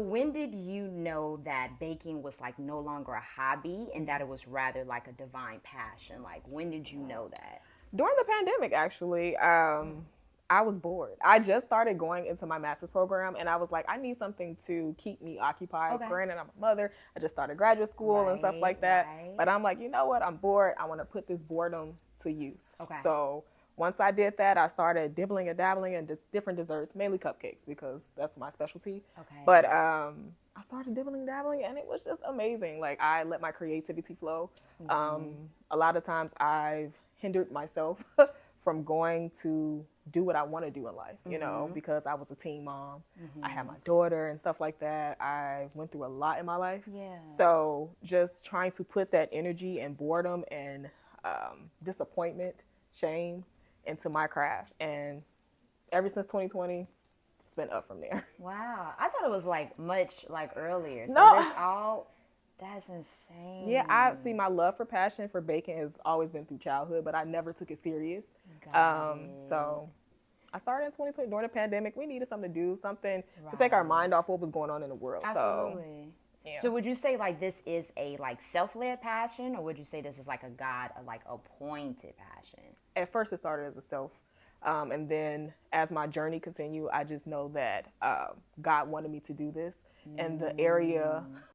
When did you know that baking was like no longer a hobby and that it was rather like a divine passion? Like, when did you know that? During the pandemic, actually, I was bored. I just started going into my master's program, and I was like, I need something to keep me occupied. Okay. Granted, I'm a mother. I just started graduate school and stuff like that. Right. But I'm like, you know what? I'm bored. I want to put this boredom to use. Okay. So once I did that, I started dibbling and dabbling in different desserts, mainly cupcakes because that's my specialty. Okay. But I started dibbling and dabbling, and it was just amazing. Like, I let my creativity flow. A lot of times I've hindered myself from going to do what I want to do in life, you know, because I was a teen mom. I had my daughter and stuff like that. I went through a lot in my life. Yeah. So just trying to put that energy and boredom and disappointment, shame into my craft. And ever since 2020, it's been up from there. Wow. I thought it was like much like earlier. So No. that's insane. Yeah, I see my love for passion for baking has always been through childhood, but I never took it serious. So I started in 2020 during the pandemic. We needed something to do, something to take our mind off what was going on in the world. Absolutely. So, yeah. So would you say like this is a like self-led passion, or would you say this is like a God like appointed passion? At first it started as a self. And then as my journey continued, I just know that God wanted me to do this. And the area